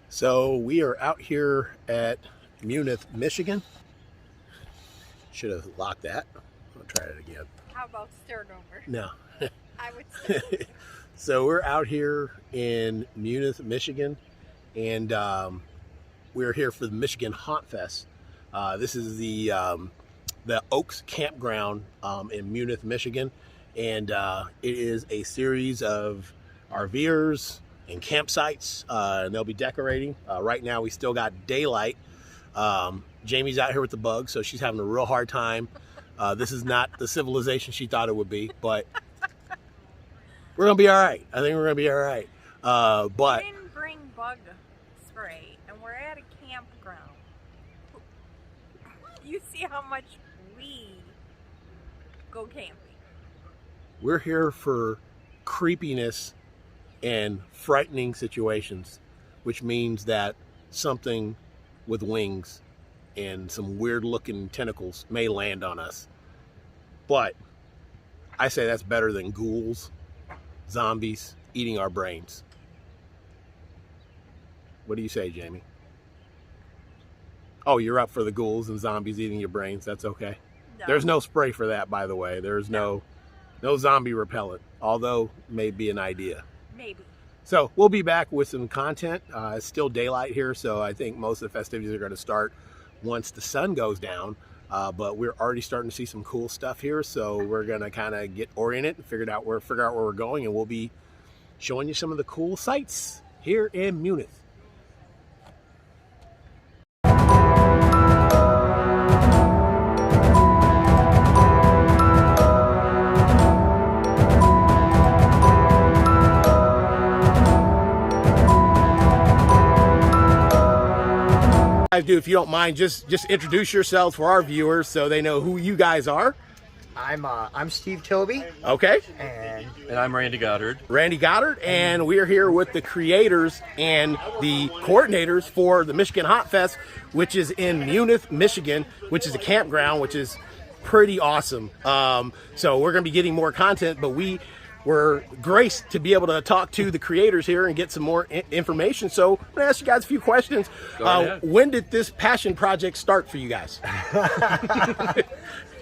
So we are out here at Munith, Michigan. Should have locked that. I'll try it again. How about start over? No. I would start over. So we're out here in Munith, Michigan, and we're here for the Michigan Hauntfest. This is the Oaks Campground in Munith, Michigan, and it is a series of RVers and campsites, and they'll be decorating. Right now we still got daylight. Jamie's out here with the bugs, so she's having a real hard time. This is not the civilization she thought it would be, but we're gonna be all right. I think we're gonna be all right. But we didn't bring bug spray, and we're at a campground. You see how much we go camping. we're here for creepiness and frightening situations, which means that something with wings and some weird looking tentacles may land on us. But I say that's better than ghouls, zombies eating our brains. What do you say, Jamie? Oh, you're up for the ghouls and zombies eating your brains. That's okay. No. There's no spray for that, by the way. There's no zombie repellent, although may be an idea. Maybe. So we'll be back with some content. It's still daylight here, so I think most of the festivities are going to start once the sun goes down. But we're already starting to see some cool stuff here, so we're going to kind of get oriented and figure out where we're going, and we'll be showing you some of the cool sights here in Munith. Do, if you don't mind, just introduce yourselves for our viewers so they know who you guys are. I'm Steve Toby. Okay. And I'm Randy Goddard. Randy Goddard, and we're here with the creators and the coordinators for the Michigan Hauntfest, which is in Munith, Michigan, which is a campground, which is pretty awesome. So we're going to be getting more content, but we're graced to be able to talk to the creators here and get some more information. So I'm going to ask you guys a few questions. When did this passion project start for you guys?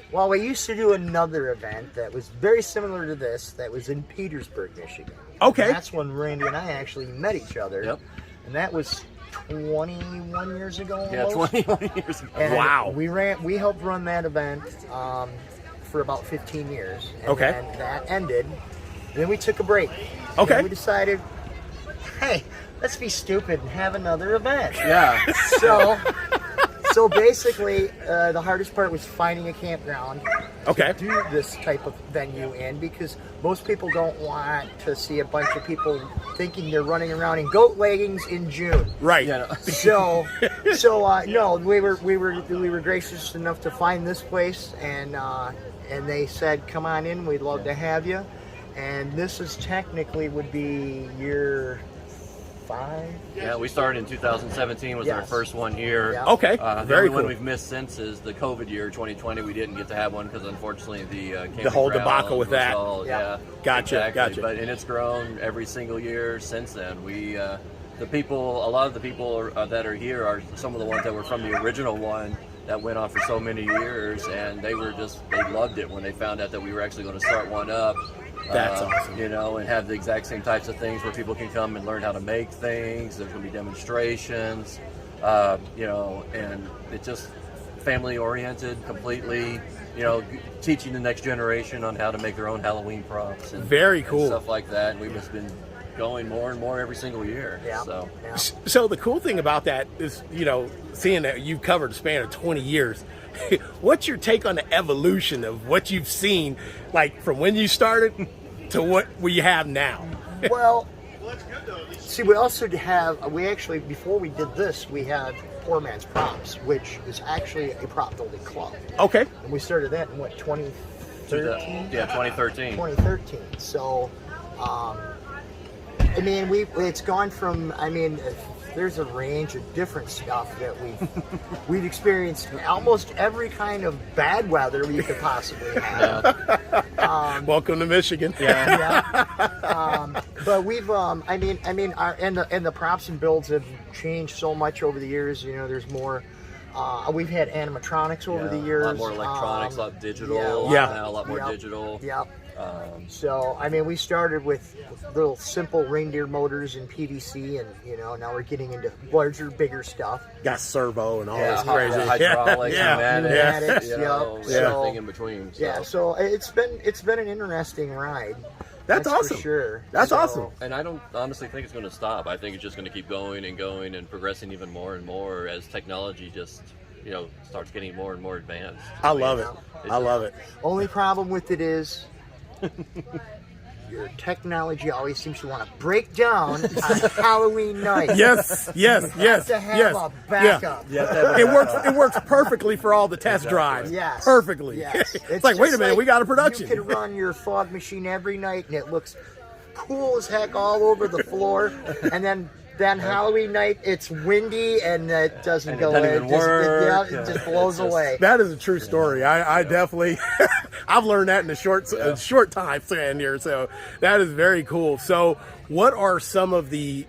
Well, we used to do another event that was very similar to this that was in Petersburg, Michigan. Okay. And that's when Randy and I actually met each other. Yep. And that was 21 years ago almost. Yeah, 21 years ago. And Wow. We helped run that event for about 15 years. And Okay. then that ended. And then we took a break. Okay. And we decided, hey, let's be stupid and have another event. Yeah. So basically, the hardest part was finding a campground Okay. to do this type of venue in, because most people don't want to see a bunch of people thinking they're running around in goat leggings in June. Right. Yeah. No, we were gracious enough to find this place, and they said, come on in, we'd love to have you. And this is technically would be year 5. Yeah, we started in 2017 was our Yes. first one here. Yeah. Okay. The Very only one cool. we've missed since is the COVID year, 2020. We didn't get to have one because unfortunately the whole camping debacle ground with was that. all- Yeah. yeah. Gotcha, Exactly. gotcha. And it's grown every single year since then. A lot of the people that are here are some of the ones that were from the original one that went on for so many years, and they loved it when they found out that we were actually going to start one up. That's awesome. You know, and have the exact same types of things where people can come and learn how to make things. There's going to be demonstrations, you know, and it's just family oriented completely, you know, teaching the next generation on how to make their own Halloween props and Very and cool. stuff like that. And we've just been going more and more every single year. Yeah. So Yeah. So the cool thing about that is, you know, seeing that you've covered a span of 20 years, what's your take on the evolution of what you've seen, like from when you started to what we have now? Well, see, we actually, before we did this, we had Poor Man's Props, which is actually a prop building club. Okay. And we started that in, 2013? yeah, 2013. 2013. So, I mean, it's gone from, there's a range of different stuff that we've experienced. Almost every kind of bad weather we could possibly have. Welcome to Michigan. Yeah. But we've, I mean, our and the props and builds have changed so much over the years. You know, there's more. We've had animatronics over the years. A lot more electronics, a lot digital. Yeah. A lot more digital. Yep. So, I mean, we started with little simple reindeer motors and PVC, and you know, now we're getting into larger, bigger stuff. Got servo and all Yeah, this crazy. hydraulics, Pneumatics, you know, yep. everything in between. So. Yeah, so it's been an interesting ride. That's awesome. For sure. That's So, awesome. And I don't honestly think it's going to stop. I think it's just going to keep going and going and progressing even more and more as technology just, you know, starts getting more and more advanced. I love it. I love it. Only problem with it is your technology always seems to want to break down on Halloween night. Yes, yes, yes, To have yes. a backup. Yeah. It works perfectly for all the test drives. Yes. Perfectly. Yes. It's like, wait a just minute, we got a production. You can run your fog machine every night and it looks cool as heck all over the floor. And then Halloween night, it's windy and it doesn't And go it doesn't in. even work. It just blows away. That is a true story. I definitely, I've learned that in a short time span here. So that is very cool. So what are some of the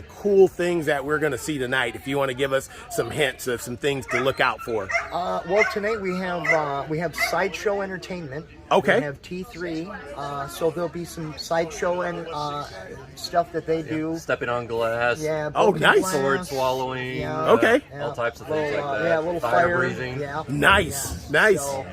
cool things that we're going to see tonight? If you want to give us some hints of some things to look out for. Well, tonight we have sideshow entertainment. Okay. We have T3, so there'll be some sideshow and stuff that they do. Stepping on glass. Yeah. Oh, broken nice. glass. Sword swallowing. Yeah. Okay. All types of things Little, like that. Yeah, a little fire fire breathing. Yeah. Nice. Yeah. Nice. So,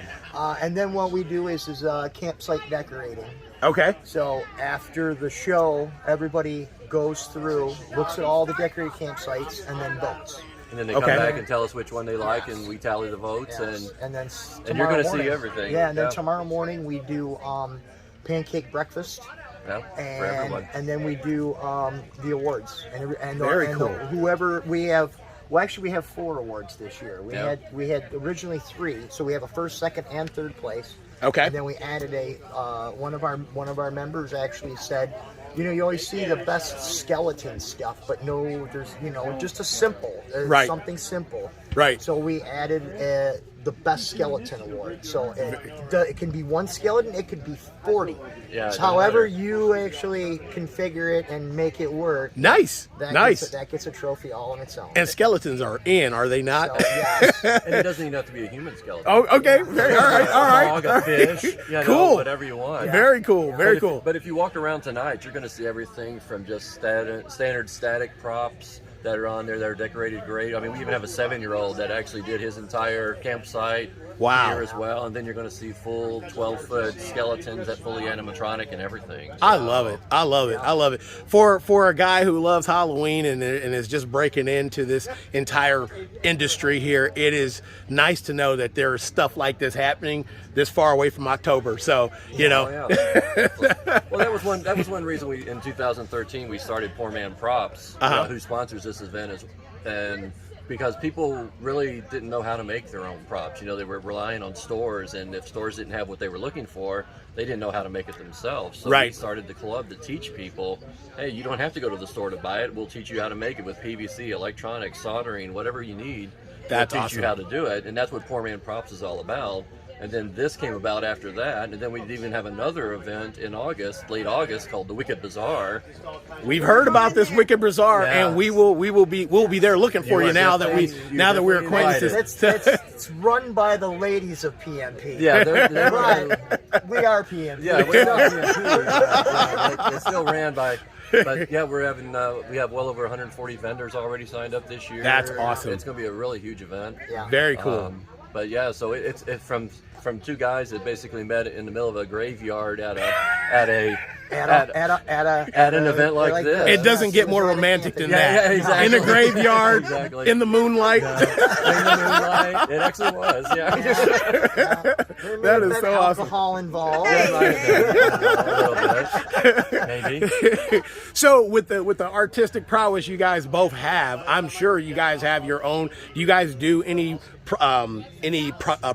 and then what we do is campsite decorating. Okay. So after the show, everybody goes through, looks at all the decorated campsites, and then votes. And then they come back and tell us which one they like, and we tally the votes. Yes. And then you're going to tomorrow see morning- everything. Yeah, and then tomorrow morning we do pancake breakfast. Yeah, for everyone. And then we do the awards. And Very cool. Whoever we have. Well, actually, we have 4 awards this year. We had originally 3, so we have a first, second, and third place. Okay. And then we added one of our members actually said, you know, you always see the best skeleton stuff, but no, there's just a simple, Right. something simple. Right. So we added the best skeleton award. So it can be 1 skeleton, it could be 40. Yeah, So however you actually configure it and make it work. Nice. Nice. That gets a trophy all on its own. And skeletons are they not? So, yes. And it doesn't even have to be a human skeleton. Oh, okay. All right. All right. A dog, a fish, Cool. whatever you want. Very cool. Very cool. But if you walk around tonight, you're going to see everything from just standard static props that are on there that are decorated great. I mean, we even have a 7-year-old that actually did his entire campsite here as well. And then you're going to see full 12-foot skeletons that fully animatronic and everything. So, I love it. I love it. I love it. For a guy who loves Halloween and is just breaking into this entire industry here, it is nice to know that there is stuff like this happening this far away from October. So, you know. Oh, yeah. Well, that was one reason we in 2013 we started Poor Man Props, who sponsors this event, and because people really didn't know how to make their own props. You know, they were relying on stores, and if stores didn't have what they were looking for, they didn't know how to make it themselves. So we started the club to teach people, hey, you don't have to go to the store to buy it. We'll teach you how to make it with PVC, electronics, soldering, whatever you need. That's we'll teach awesome. you how to do it, and that's what Poor Man Props is all about. And then this came about after that, and then we even have another event in August, late August, called the Wicked Bazaar. We've heard about this Wicked Bazaar, Yeah. and we'll be there looking for you now that we're acquainted. It's run by the ladies of PMP. Yeah, But we are PMP. yeah, we're not PMP. It's still ran by. But yeah, we have well over 140 vendors already signed up this year. That's awesome. It's going to be a really huge event. Yeah. Very cool. But yeah, so it's from 2 guys that basically met in the middle of a graveyard at an event like this. It doesn't get more romantic than that. Yeah, exactly. In the graveyard, Exactly. in the moonlight. In the moonlight. It actually was, yeah. There may That have is been so awesome. alcohol involved. Maybe. So with the artistic prowess you guys both have, I'm sure you guys have your own. Do you guys do any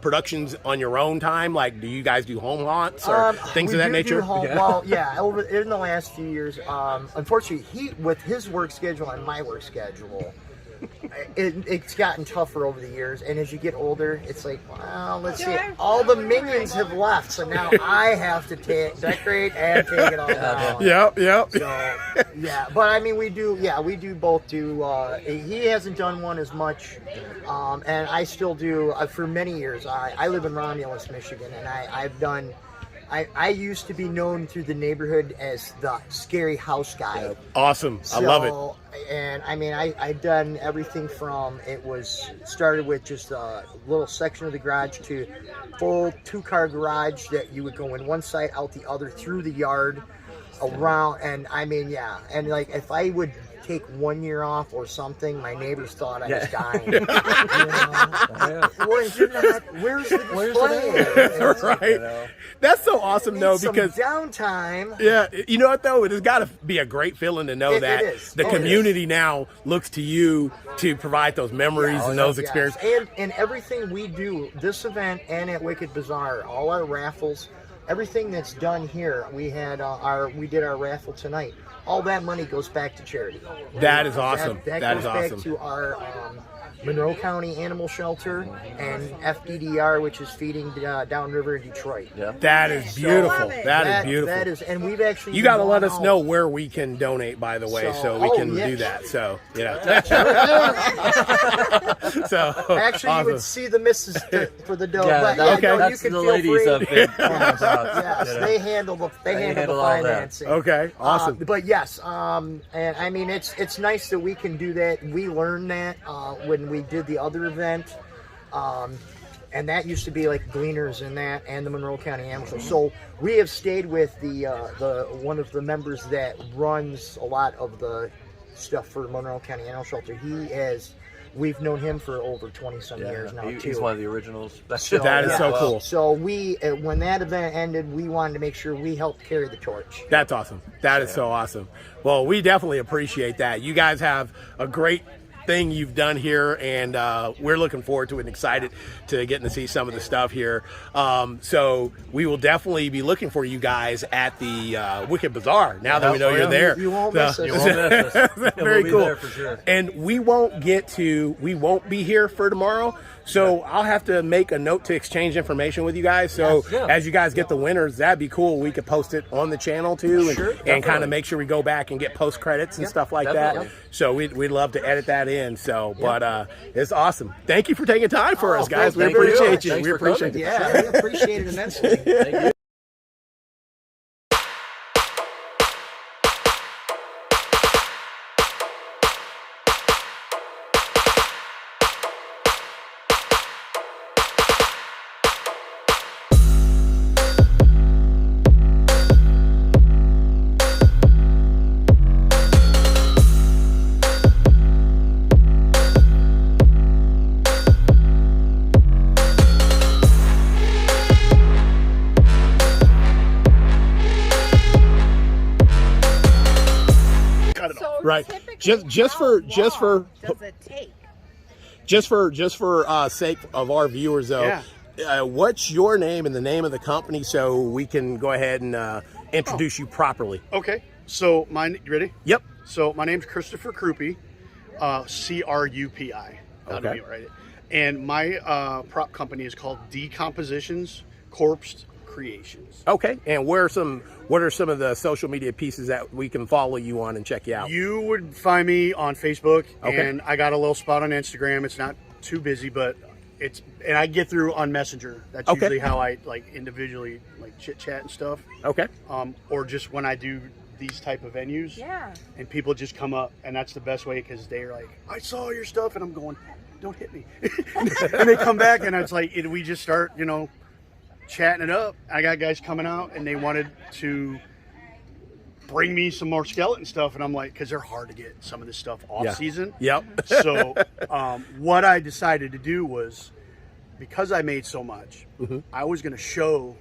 productions on your own time? Like, do you guys do home haunts or things of that nature? Well, yeah. In the last few years, unfortunately, with his work schedule and my work schedule, it's gotten tougher over the years, and as you get older, it's like, well, let's see, all the minions have left, so now I have to decorate and take it all down. Yep. So, yeah, but I mean, we do both do. He hasn't done one as much, and I still do. For many years, I live in Romulus, Michigan, and I've done. I used to be known through the neighborhood as the scary house guy. Awesome. I love it. And I mean, I've done everything from, started with just a little section of the garage to full 2-car garage that you would go in one side, out the other, through the yard, around. And I mean, yeah. And like, if I would take 1 year off or something, my neighbors thought I was dying. You know? Where's the display? Right. That's so awesome, though, because downtime. Yeah, you know what though? It has got to be a great feeling to know that the community now looks to you to provide those memories and those experiences. And everything we do, this event and at Wicked Bazaar, all our raffles, everything that's done here. We did our raffle tonight. All that money goes back to charity. That is awesome. That goes back to our Monroe County Animal Shelter and FDDR, which is feeding downriver in Detroit. Yeah. That is beautiful. That is beautiful. That is, and we've actually. You got to let us know where we can donate, by the way, so we can do that. So, so actually, awesome. You would see the missus for the dough. Yeah, but that's you can the feel ladies free. of it. Yes, they handle the financing. Okay, awesome. But yes, and I mean, it's nice that we can do that. We learned that when we did the other event, and that used to be like Gleaners and that, and the Monroe County Animal Shelter. So we have stayed with the one of the members that runs a lot of the stuff for Monroe County Animal Shelter. We've known him for over 20-some years now, too. He's one of the originals. So, that is so cool. So when that event ended, we wanted to make sure we helped carry the torch. That's awesome. That is so awesome. Well, we definitely appreciate that. You guys have a great thing you've done here, and we're looking forward to it and excited to getting to see some of the stuff here. So we will definitely be looking for you guys at the Wicked Bazaar now that we know you're there. You won't miss us. You won't miss us. Very We'll cool. be there for sure. And we won't be here for tomorrow. So I'll have to make a note to exchange information with you guys. So as you guys get the winners, that'd be cool. We could post it on the channel too, and kind of make sure we go back and get post credits and stuff like that. So we'd love to edit that in. So, but it's awesome. Thank you for taking time for us, guys. We appreciate you. Thanks We for appreciate coming. it. Yeah, we appreciate it immensely. Thank you. Right. Typically, Just how for long does it take? just for sake of our viewers though, what's your name and the name of the company so we can go ahead and introduce you properly? Okay, so you ready? Yep. So my name's Christopher Krupi, Crupi. Okay. Right. And my prop company is called Decompositions Corpsed Creations. Okay. And what are some of the social media pieces that we can follow you on and check you out? You would find me on Facebook, Okay. and I got a little spot on Instagram. It's not too busy, but and I get through on Messenger. That's Okay. usually how I individually chit chat and stuff. Okay. Or just when I do these type of venues. Yeah. And people just come up, and that's the best way because they're like, I saw your stuff, and I'm going, don't hit me. And they come back, and it's like, we just start, chatting it up. I got guys coming out, and they wanted to bring me some more skeleton stuff, and I'm like, because they're hard to get some of this stuff off season. Yep. So what I decided to do was, because I made so much, I was going to show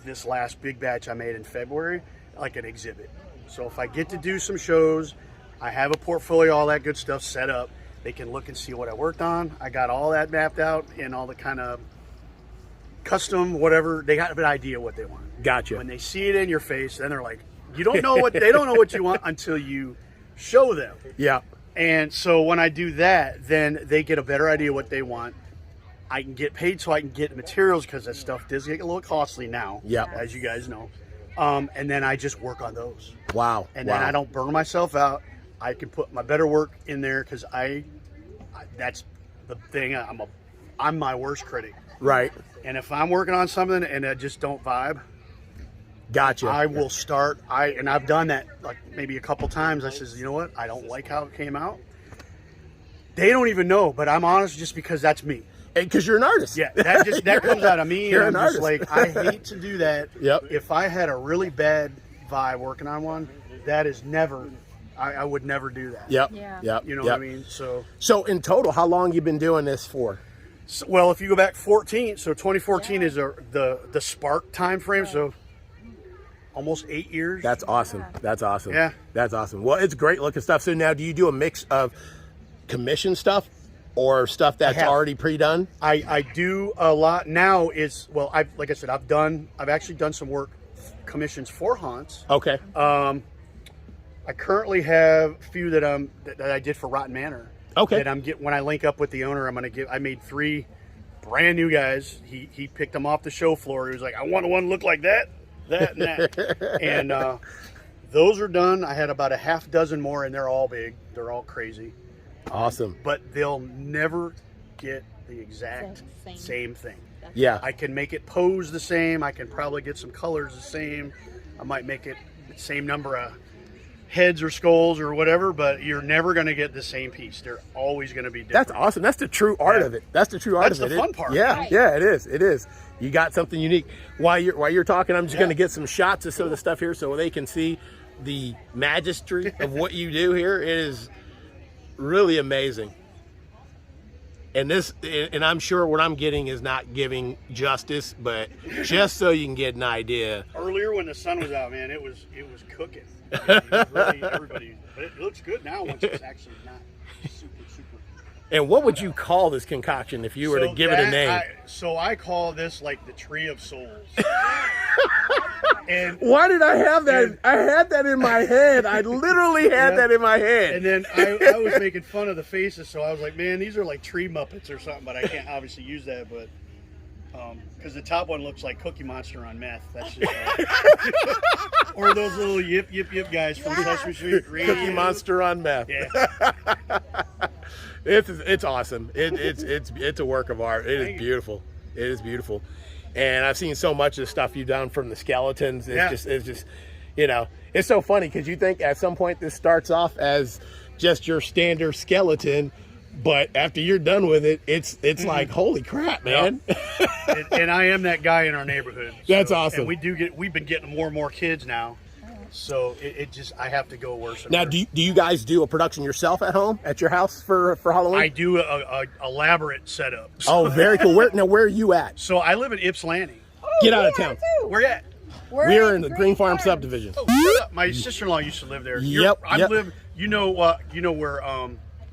this last big batch I made in February like an exhibit. So if I get to do some shows, I have a portfolio, all that good stuff set up. They can look and see what I worked on. I got all that mapped out and all the kind of custom, whatever. They got an idea what they want. Gotcha. When they see it in your face, then they're like, they don't know what you want until you show them. Yeah. And so when I do that, then they get a better idea what they want. I can get paid so I can get materials because that stuff does get a little costly now, as you guys know. And then I just work on those. Wow. And then I don't burn myself out. I can put my better work in there because that's the thing. I'm my worst critic. Right. And if I'm working on something and I just don't vibe, gotcha. I will start. And I've done that like maybe a couple times. I says, you know what? I don't like how it came out. They don't even know, but I'm honest just because that's me. Because you're an artist. Yeah, that comes out of me. You're and an I'm just artist. like, I hate to do that. Yep. If I had a really bad vibe working on one, that is never. I would never do that. Yep. Yeah. Yep. You know yep. what I mean? So in total, how long you been doing this for? So, well, if you go back 14, so 2014 is the spark time frame. So almost 8 years. That's awesome. That's awesome. Yeah. That's awesome. Well, it's great looking stuff. So now, do you do a mix of commission stuff or stuff that's already pre-done? I do a lot now. Like I said, I've actually done some work commissions for haunts. Okay. I currently have a few that I did for Rotten Manor. Okay. That when I link up with the owner, I made 3 brand new guys. He picked them off the show floor. He was like, I want one look like that, and that. And those are done. I had about a half dozen more, and they're all big. They're all crazy. Awesome. But they'll never get the exact same thing. Yeah. I can make it pose the same. I can probably get some colors the same. I might make it the same number of heads or skulls or whatever, but you're never going to get the same piece. They're always going to be different. That's awesome. That's the true art of it. That's the true art of it. That's the fun part. Yeah, Right. yeah, it is. It is. You got something unique. While you're talking, I'm just going to get some shots of some of the stuff here so they can see the majesty of what you do here. It is really amazing. And I'm sure what I'm getting is not giving justice, but just so you can get an idea. Earlier when the sun was out, man, it was cooking. It was really, everybody, but it looks good now once it's actually not super. And what would you call this concoction if you were to give it a name? I call this like the Tree of Souls. And why did I have that? I had that in my head. I literally had that in my head. And then I was making fun of the faces, so I was like, man, these are like tree Muppets or something, but I can't obviously use that, but because the top one looks like Cookie Monster on meth. That's just or those little yip guys from Sesame Street. Cookie Monster on meth. Yeah. It's awesome. It's a work of art. It is beautiful. It is beautiful. And I've seen so much of the stuff you've done from the skeletons. It's just, it's so funny because you think at some point this starts off as just your standard skeleton, but after you're done with it, it's like, holy crap, man. Yep. And I am that guy in our neighborhood. That's awesome. And we've been getting more and more kids now. So I have to go worse. Now, do you guys do a production yourself at home, at your house for Halloween? I do a elaborate setup. Oh, very cool. Where are you at? So I live in Ypsilanti. Get out of town. Where you at? We're in the Green Farm subdivision. Oh, shut up. My sister-in-law used to live there. I live. You know where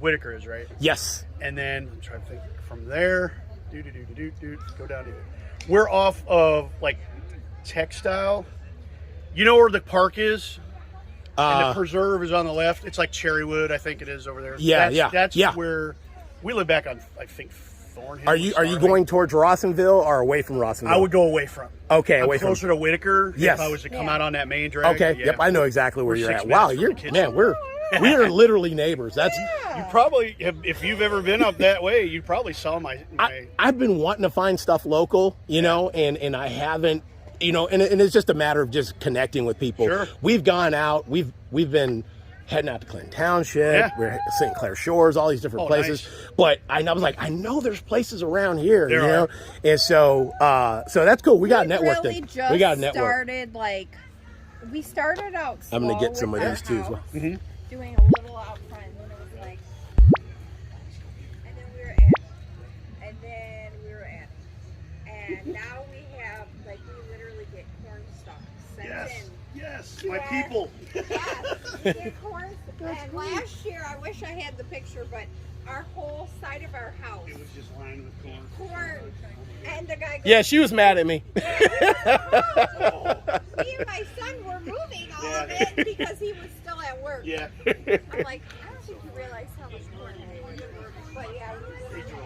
Whitaker is, right? Yes. And then I'm trying to think from there. Go down here. We're off of like Textile. You know where the park is? And the preserve is on the left. It's like Cherrywood, I think it is over there. That's where we live back on, I think, Thornhill. Are you going towards Rawsonville or away from Rawsonville? I would go away from. Okay, I'm away closer to Whitaker. Yes. If I was to come out on that main drag. Okay. Yeah. Yep. I know exactly where We're you're 6 at. Wow. minutes from the kitchen. We are literally neighbors. That's. You probably, if you've ever been up that way, you probably saw my I've been wanting to find stuff local, and I haven't. And it's just a matter of just connecting with people. Sure. We've gone out. We've been heading out to Clinton Township. Yeah. We're at St. Clair Shores, all these different places. Nice. But I was like, I know there's places around here, There are. And so that's cool. We got a network really thing. Just We got a network. We started out slow. I'm gonna get some of with these our too as well. house, Mm-hmm. Doing a little out front, and it was like, and then we were at, and now we have we literally get corn stalks sent in. Yes, my people. Yes, we get corn. And last year, I wish I had the picture, but our whole side of our house, It was just lined with corn. corn, and the guy goes, Yeah, she was mad at me. me and my son were moving all of it because he was still at work. Yeah. I'm like, I don't think you realize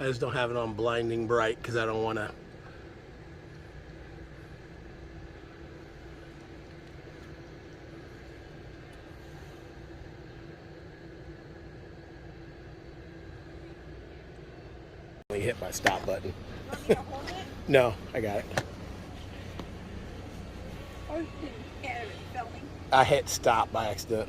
I just don't have it on blinding bright because I don't want to. Hit my stop button. Want me to hold it? No, I got it. Or did you have it filming? I hit stop by accident.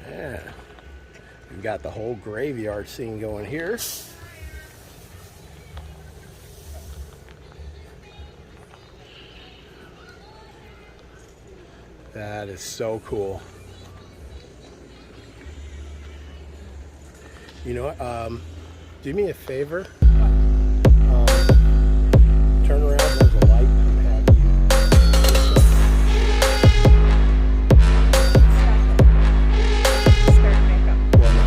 Yeah, we got the whole graveyard scene going here. That is so cool. You know what? Do me a favor. Turn around. There's a light. And have you. Start makeup. Well, no.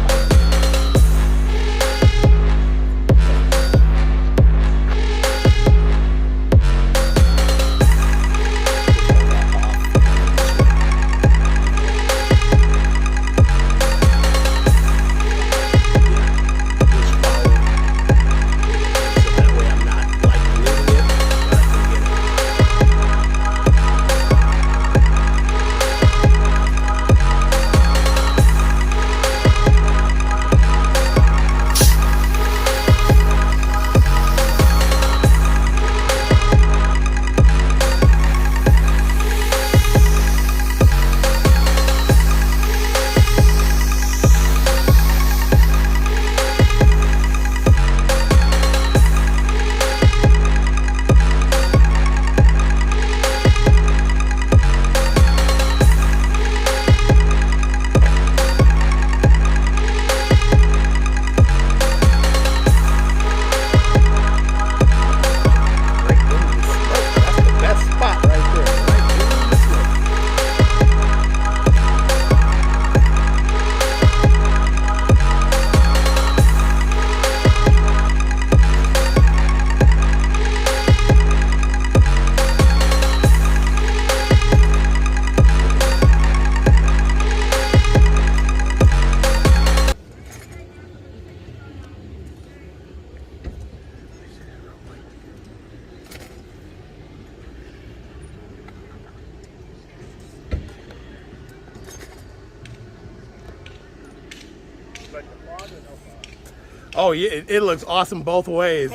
Oh, yeah, it looks awesome both ways.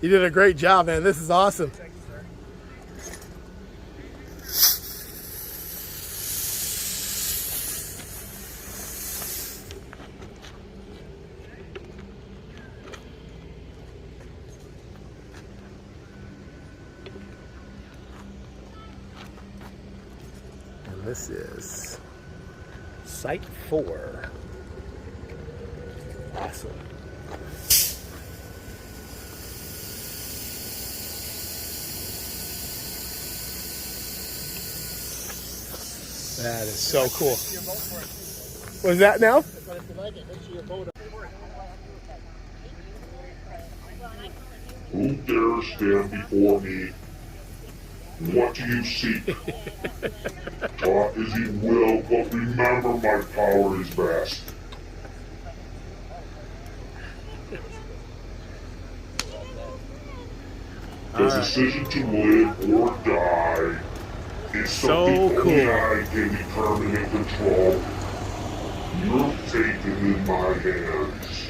You did a great job, man. This is awesome. And this is Site 4. Awesome. That is so cool. What's that now? Who dares stand before me? What do you seek? Talk as you will, but remember my power is vast. The decision to live or die is So something cool. only I can determine and control. Your fate is in my hands.